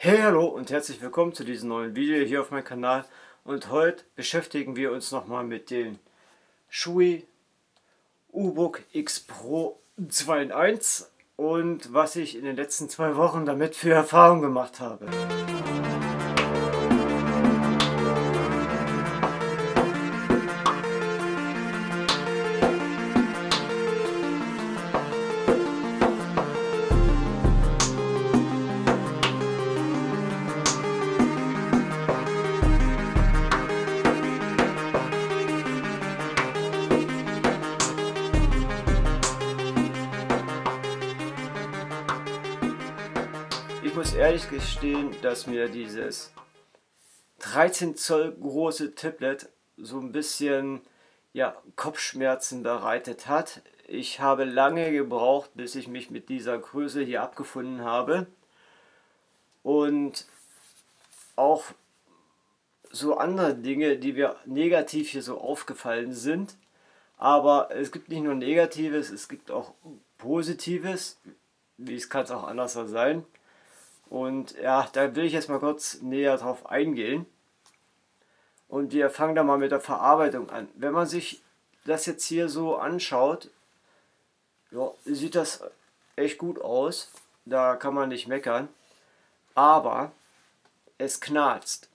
Hey, hallo und herzlich willkommen zu diesem neuen Video hier auf meinem Kanal. Und heute beschäftigen wir uns nochmal mit dem Shui UBOOK X Pro 2 in 1 und was ich in den letzten 2 Wochen damit für Erfahrungen gemacht habe. Ich muss ehrlich gestehen, dass mir dieses 13 Zoll große Tablet so ein bisschen Kopfschmerzen bereitet hat. Ich habe lange gebraucht, bis ich mich mit dieser Größe hier abgefunden habe. Und auch so andere Dinge, die mir negativ hier so aufgefallen sind. Aber es gibt nicht nur Negatives, es gibt auch Positives. Wie es kann es auch anders sein. Und ja, da will ich jetzt mal kurz näher drauf eingehen. Und wir fangen da mal mit der Verarbeitung an. Wenn man sich das jetzt hier so anschaut, ja, sieht das echt gut aus. Da kann man nicht meckern. Aber es knarzt.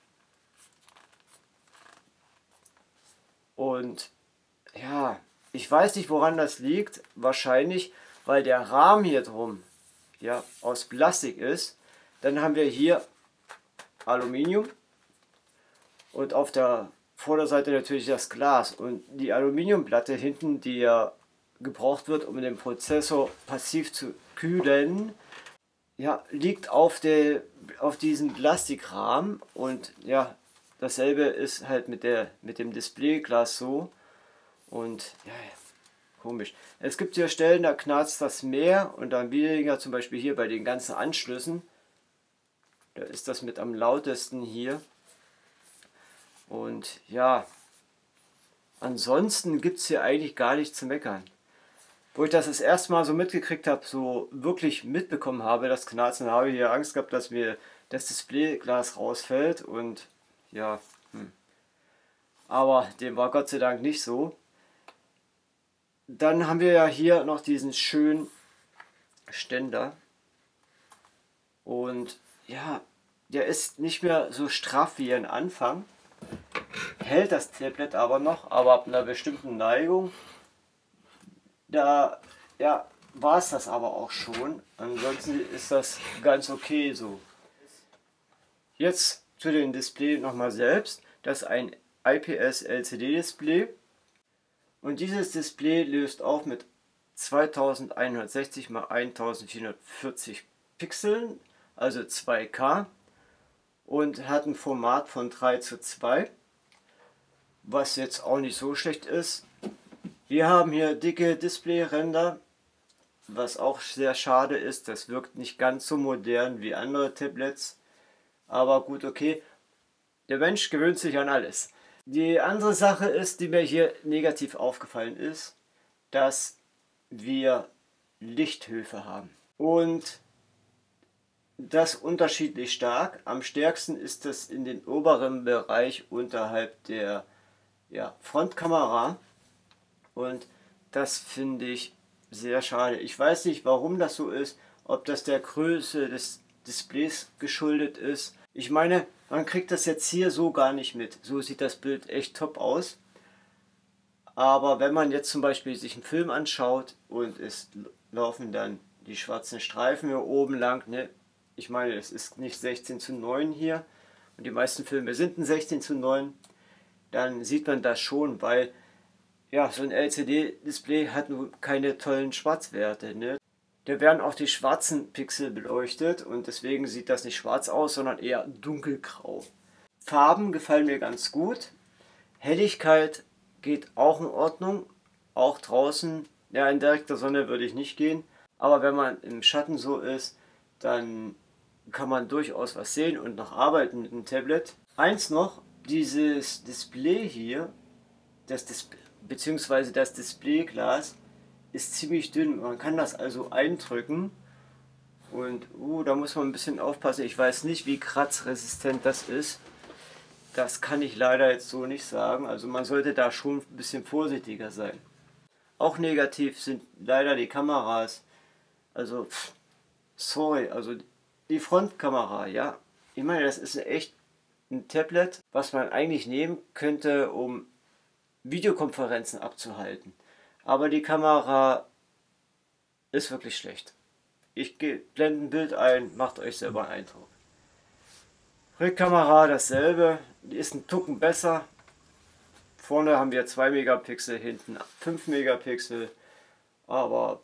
Und ja, ich weiß nicht, woran das liegt. Wahrscheinlich, weil der Rahmen hier drum aus Plastik ist. Dann haben wir hier Aluminium und auf der Vorderseite natürlich das Glas. Und die Aluminiumplatte hinten, die ja gebraucht wird, um den Prozessor passiv zu kühlen, liegt auf diesem Plastikrahmen. Und ja, dasselbe ist halt mit dem Displayglas so. Und ja, komisch. Es gibt hier Stellen, da knarzt das mehr und dann weniger, zum Beispiel hier bei den ganzen Anschlüssen. Da ist das mit am lautesten hier. Und ja, ansonsten gibt es hier eigentlich gar nichts zu meckern. Wo ich das erste Mal so mitgekriegt habe, so wirklich mitbekommen habe, das Knarzen, habe ich hier Angst gehabt, dass mir das Displayglas rausfällt. Und ja, aber dem war Gott sei Dank nicht so. Dann haben wir ja hier noch diesen schönen Ständer. Und ja, der ist nicht mehr so straff wie am Anfang. Hält das Tablet aber noch, aber ab einer bestimmten Neigung, da war es das aber auch schon. Ansonsten ist das ganz okay so. Jetzt zu dem Display nochmal selbst. Das ist ein IPS LCD Display. Und dieses Display löst auf mit 2160 x 1440 Pixeln, also 2K, und hat ein Format von 3:2, was jetzt auch nicht so schlecht ist. Wir haben hier dicke Displayränder, was auch sehr schade ist. Das wirkt nicht ganz so modern wie andere Tablets, aber gut, okay. Der Mensch gewöhnt sich an alles. Die andere Sache ist, die mir hier negativ aufgefallen ist, dass wir Lichthöfe haben. Und das unterschiedlich stark. Am stärksten ist das in den oberen Bereich unterhalb der Frontkamera. Und das finde ich sehr schade. Ich weiß nicht, warum das so ist, ob das der Größe des Displays geschuldet ist. Ich meine, man kriegt das jetzt hier so gar nicht mit. So sieht das Bild echt top aus. Aber wenn man jetzt zum Beispiel sich einen Film anschaut und es laufen dann die schwarzen Streifen hier oben lang, ne? Ich meine, es ist nicht 16:9 hier und die meisten Filme sind ein 16:9, dann sieht man das schon, weil ja, so ein LCD-Display hat nun keine tollen Schwarzwerte, ne? Da werden auch die schwarzen Pixel beleuchtet und deswegen sieht das nicht schwarz aus, sondern eher dunkelgrau. Farben gefallen mir ganz gut. Helligkeit geht auch in Ordnung. Auch draußen, ja, in direkter Sonne würde ich nicht gehen. Aber wenn man im Schatten so ist, dann kann man durchaus was sehen und noch arbeiten mit dem Tablet. Eins noch, dieses Display hier, beziehungsweise das Displayglas, ist ziemlich dünn. Man kann das also eindrücken Und da muss man ein bisschen aufpassen. Ich weiß nicht, wie kratzresistent das ist. Das kann ich leider jetzt so nicht sagen. Also man sollte da schon ein bisschen vorsichtiger sein. Auch negativ sind leider die Kameras. Also, sorry, also die Frontkamera, ja. Ich meine, das ist echt ein Tablet, was man eigentlich nehmen könnte, um Videokonferenzen abzuhalten. Aber die Kamera ist wirklich schlecht. Ich blende ein Bild ein, macht euch selber einen Eindruck. Rückkamera dasselbe, die ist ein Tucken besser. Vorne haben wir 2 Megapixel, hinten 5 Megapixel. Aber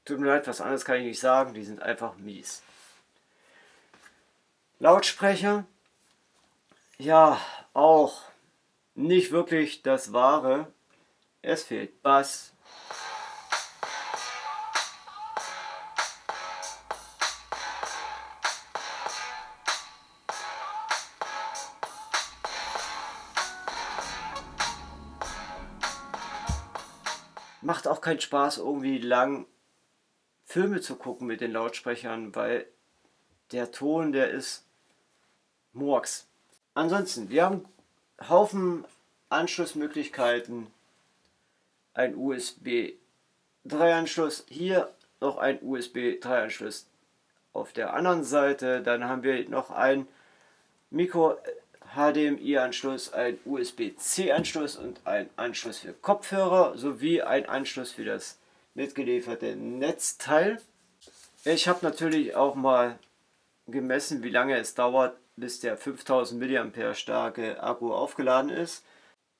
tut mir leid, was anderes kann ich nicht sagen, die sind einfach mies. Lautsprecher, ja, auch nicht wirklich das Wahre. Es fehlt Bass. Macht auch keinen Spaß, irgendwie lang Filme zu gucken mit den Lautsprechern, weil der Ton, der ist Murks. Ansonsten, wir haben Haufen Anschlussmöglichkeiten. Ein USB 3 Anschluss, hier noch ein USB 3 Anschluss auf der anderen Seite. Dann haben wir noch ein Micro HDMI Anschluss, ein USB-C Anschluss und ein Anschluss für Kopfhörer sowie ein Anschluss für das mitgelieferte Netzteil. Ich habe natürlich auch mal gemessen, wie lange es dauert, bis der 5000 mAh starke Akku aufgeladen ist.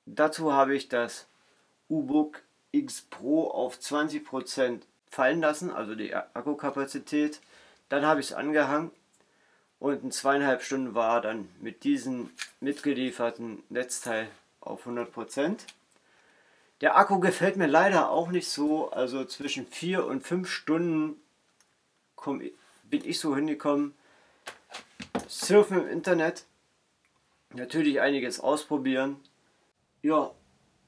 Dazu habe ich das UBOOK X Pro auf 20% fallen lassen, also die Akkukapazität. Dann habe ich es angehangen und in 2,5 Stunden war dann mit diesem mitgelieferten Netzteil auf 100%. Der Akku gefällt mir leider auch nicht so, also zwischen 4 und 5 Stunden bin ich so hingekommen. Surfen im Internet, natürlich einiges ausprobieren. Ja,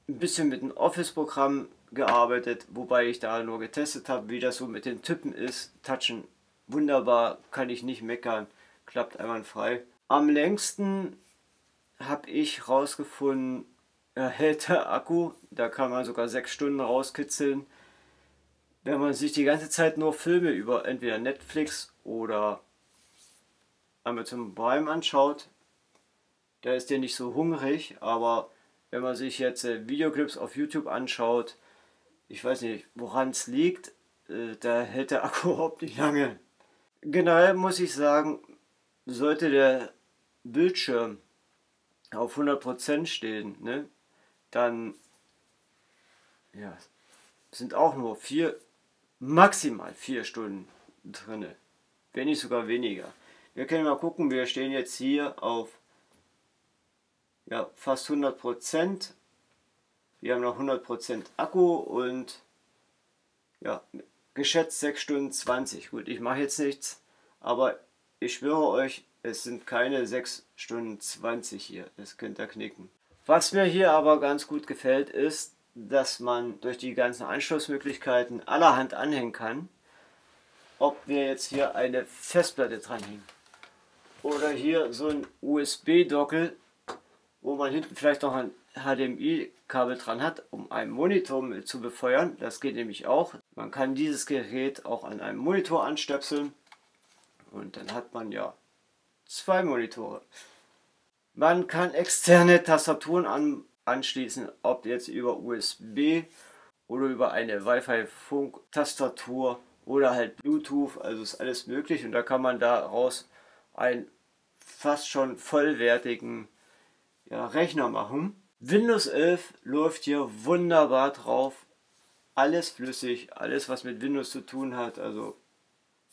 ein bisschen mit dem Office-Programm gearbeitet, wobei ich da nur getestet habe, wie das so mit den Tippen ist. Touchen wunderbar, kann ich nicht meckern, klappt einwandfrei. Am längsten habe ich rausgefunden, hält der Akku, da kann man sogar 6 Stunden rauskitzeln. Wenn man sich die ganze Zeit nur Filme über entweder Netflix oder Amazon Prime anschaut, da ist der nicht so hungrig, aber wenn man sich jetzt Videoclips auf YouTube anschaut, ich weiß nicht, woran es liegt, da hält der Akku überhaupt nicht lange. Generell muss ich sagen, sollte der Bildschirm auf 100% stehen, ne, dann ja, sind auch nur maximal 4 Stunden drin, wenn nicht sogar weniger. Wir können mal gucken, wir stehen jetzt hier auf fast 100%. Wir haben noch 100% Akku und ja, geschätzt 6 Stunden 20. Gut, ich mache jetzt nichts, aber ich schwöre euch, es sind keine 6 Stunden 20 hier. Das könnt ihr knicken. Was mir hier aber ganz gut gefällt, ist, dass man durch die ganzen Anschlussmöglichkeiten allerhand anhängen kann. Ob wir jetzt hier eine Festplatte dranhängen oder hier so ein USB-Dockel, wo man hinten vielleicht noch ein HDMI-Kabel dran hat, um einen Monitor mit zu befeuern. Das geht nämlich auch. Man kann dieses Gerät auch an einem Monitor anstöpseln und dann hat man ja 2 Monitore. Man kann externe Tastaturen anschließen, ob jetzt über USB oder über eine Wi-Fi-Funk-Tastatur oder halt Bluetooth, also ist alles möglich und da kann man daraus einen fast schon vollwertigen Rechner machen. Windows 11 läuft hier wunderbar drauf, alles flüssig, alles was mit Windows zu tun hat, also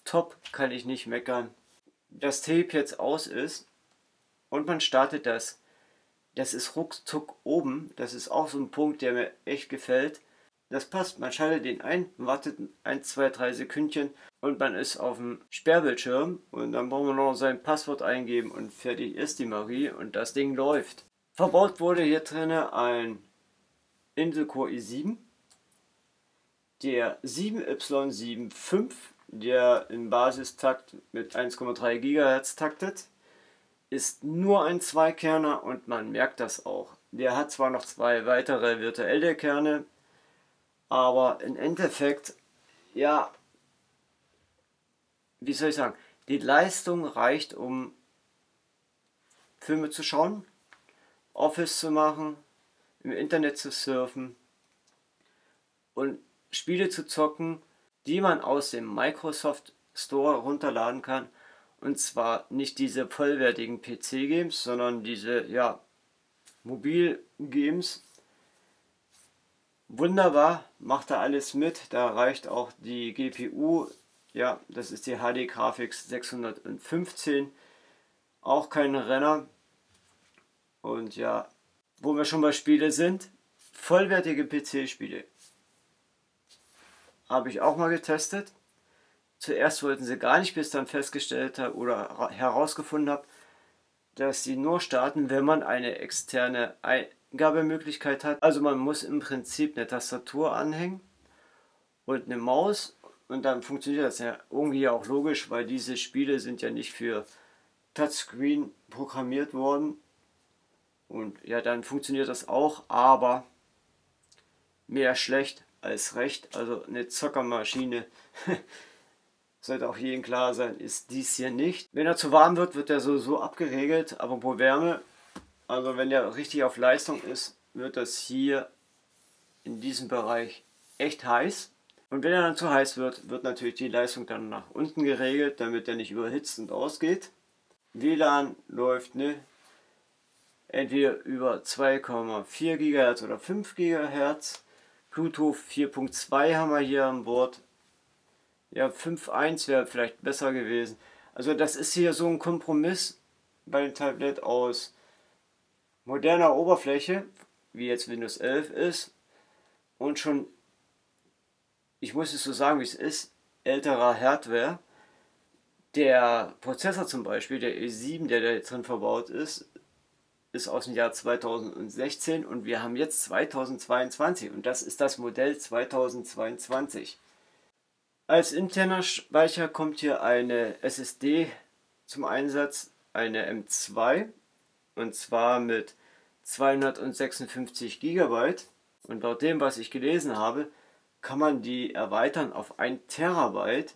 top, kann ich nicht meckern. Das Tape jetzt aus ist und man startet das ist ruckzuck oben, das ist auch so ein Punkt, der mir echt gefällt. Das passt, man schaltet den ein, wartet 1, 2, 3 Sekündchen und man ist auf dem Sperrbildschirm und dann brauchen wir noch sein Passwort eingeben und fertig ist die Marie und das Ding läuft. Verbaut wurde hier drin ein Intel Core i7, der 7Y75 der im Basistakt mit 1,3 GHz taktet. Ist nur ein Zweikerner und man merkt das auch. Der hat zwar noch zwei weitere virtuelle Kerne, aber im Endeffekt, ja, wie soll ich sagen, die Leistung reicht, um Filme zu schauen, Office zu machen, im Internet zu surfen und Spiele zu zocken, die man aus dem Microsoft Store runterladen kann. Und zwar nicht diese vollwertigen PC-Games, sondern diese, ja, Mobil-Games. Wunderbar, macht da alles mit. Da reicht auch die GPU, ja, das ist die HD Graphics 615. Auch kein Renner. Und ja, wo wir schon bei Spiele sind, vollwertige PC-Spiele. Habe ich auch mal getestet. Zuerst wollten sie gar nicht, bis dann festgestellt habe oder herausgefunden habe, dass sie nur starten, wenn man eine externe Eingabemöglichkeit hat. Also man muss im Prinzip eine Tastatur anhängen und eine Maus und dann funktioniert das ja irgendwie auch logisch, weil diese Spiele sind ja nicht für Touchscreen programmiert worden. Und ja, dann funktioniert das auch, aber mehr schlecht als recht. Also eine Zockermaschine, sollte auch jedem klar sein, ist dies hier nicht. Wenn er zu warm wird, wird er so abgeregelt, aber pro Wärme, also wenn er richtig auf Leistung ist, wird das hier in diesem Bereich echt heiß. Und wenn er dann zu heiß wird, wird natürlich die Leistung dann nach unten geregelt, damit er nicht überhitzt und ausgeht. WLAN läuft entweder über 2,4 GHz oder 5 GHz. Bluetooth 4.2 haben wir hier an Bord. Ja, 5.1 wäre vielleicht besser gewesen. Also das ist hier so ein Kompromiss bei dem Tablet aus moderner Oberfläche, wie jetzt Windows 11 ist, und schon, ich muss es so sagen, wie es ist, älterer Hardware. Der Prozessor zum Beispiel, der i7, der da jetzt drin verbaut ist aus dem Jahr 2016 und wir haben jetzt 2022 und das ist das Modell 2022. Als interner Speicher kommt hier eine SSD zum Einsatz, eine M2, und zwar mit 256 GB. Und laut dem, was ich gelesen habe, kann man die erweitern auf 1 Terabyte.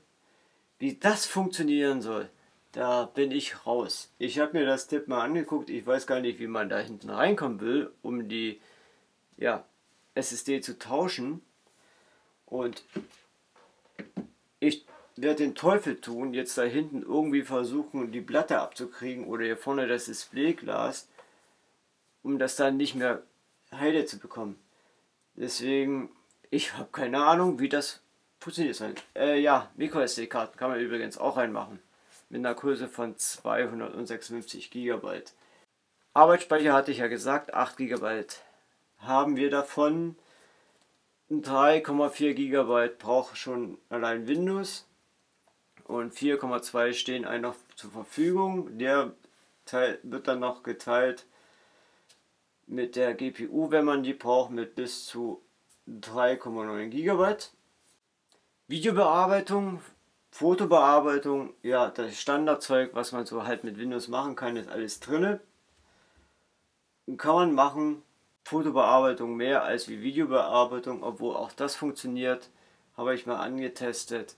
Wie das funktionieren soll, da bin ich raus. Ich habe mir das Tipp mal angeguckt, ich weiß gar nicht, wie man da hinten reinkommen will, um die, ja, SSD zu tauschen. Und ich werde den Teufel tun, jetzt da hinten irgendwie versuchen, die Platte abzukriegen oder hier vorne das Displayglas, um das dann nicht mehr heile zu bekommen. Deswegen, ich habe keine Ahnung, wie das funktioniert. Ja, MicroSD-Karten kann man übrigens auch reinmachen. Mit einer Größe von 256 GB. Arbeitsspeicher hatte ich ja gesagt, 8 GB haben wir davon. 3,4 GB braucht schon allein Windows und 4,2 stehen einem noch zur Verfügung. Der Teil wird dann noch geteilt mit der GPU, wenn man die braucht, mit bis zu 3,9 GB. Videobearbeitung, Fotobearbeitung, ja, das Standardzeug, was man so halt mit Windows machen kann, ist alles drin. Kann man machen. Fotobearbeitung mehr als wie Videobearbeitung, obwohl auch das funktioniert, habe ich mal angetestet.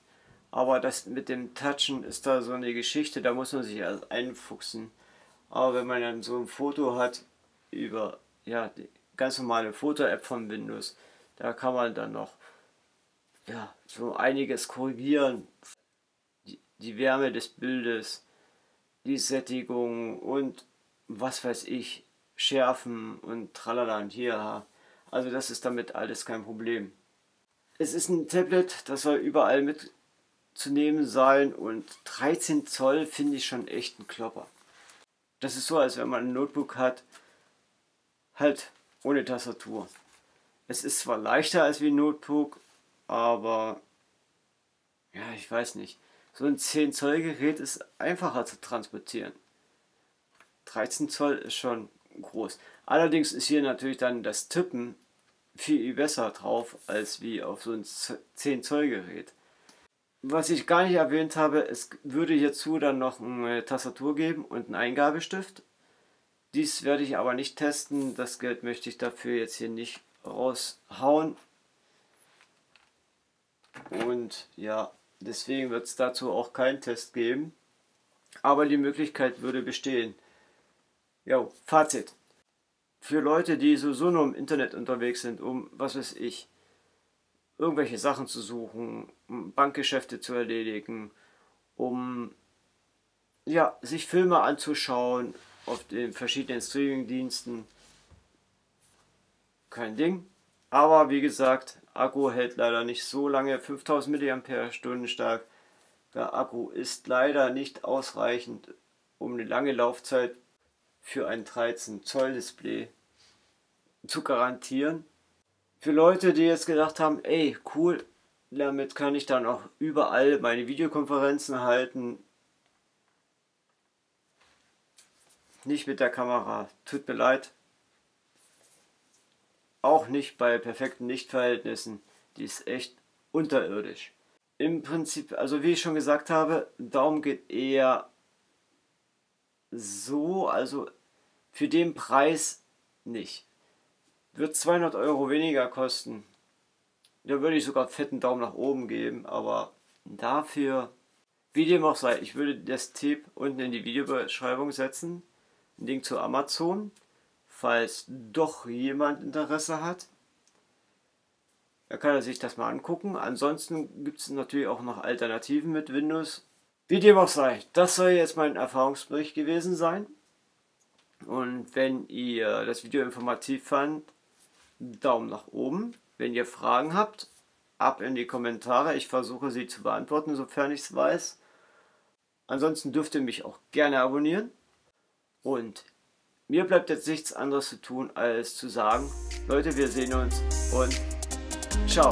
Aber das mit dem Touchen ist da so eine Geschichte, da muss man sich erst einfuchsen. Aber wenn man dann so ein Foto hat über, ja, die ganz normale Foto-App von Windows, da kann man dann noch, ja, so einiges korrigieren. Die Wärme des Bildes, die Sättigung und was weiß ich, schärfen und tralala und hier. Also das ist damit alles kein Problem. Es ist ein Tablet, das soll überall mitzunehmen sein und 13 Zoll finde ich schon echt ein Klopper. Das ist so, als wenn man ein Notebook hat, halt ohne Tastatur. Es ist zwar leichter als wie ein Notebook, aber ja, ich weiß nicht. So ein 10 Zoll Gerät ist einfacher zu transportieren. 13 Zoll ist schon groß. Allerdings ist hier natürlich dann das Tippen viel besser drauf als wie auf so ein 10 Zoll Gerät. Was ich gar nicht erwähnt habe, es würde hierzu dann noch eine Tastatur geben und einen Eingabestift. Dies werde ich aber nicht testen, das Geld möchte ich dafür jetzt hier nicht raushauen. Und ja, deswegen wird es dazu auch keinen Test geben. Aber die Möglichkeit würde bestehen. Ja, Fazit. Für Leute, die sowieso nur im Internet unterwegs sind, um, was weiß ich, irgendwelche Sachen zu suchen, um Bankgeschäfte zu erledigen, um ja, sich Filme anzuschauen auf den verschiedenen Streaming-Diensten, kein Ding. Aber wie gesagt, Akku hält leider nicht so lange, 5000 mAh stark. Der Akku ist leider nicht ausreichend, um eine lange Laufzeit für ein 13 Zoll Display zu garantieren. Für Leute, die jetzt gedacht haben, ey, cool, damit kann ich dann auch überall meine Videokonferenzen halten. Nicht mit der Kamera, tut mir leid. Auch nicht bei perfekten Lichtverhältnissen, die ist echt unterirdisch. Im Prinzip, also wie ich schon gesagt habe, darum geht eher so, also für den Preis nicht. Wird 200 Euro weniger kosten. Da würde ich sogar einen fetten Daumen nach oben geben, aber dafür, wie dem auch sei, ich würde das Tipp unten in die Videobeschreibung setzen. Ein Link zu Amazon, falls doch jemand Interesse hat. Da kann er sich das mal angucken. Ansonsten gibt es natürlich auch noch Alternativen mit Windows. Wie dem auch sei, das soll jetzt mein Erfahrungsbericht gewesen sein. Und wenn ihr das Video informativ fand, Daumen nach oben. Wenn ihr Fragen habt, ab in die Kommentare. Ich versuche sie zu beantworten, sofern ich es weiß. Ansonsten dürft ihr mich auch gerne abonnieren. Und mir bleibt jetzt nichts anderes zu tun, als zu sagen, Leute, wir sehen uns und ciao.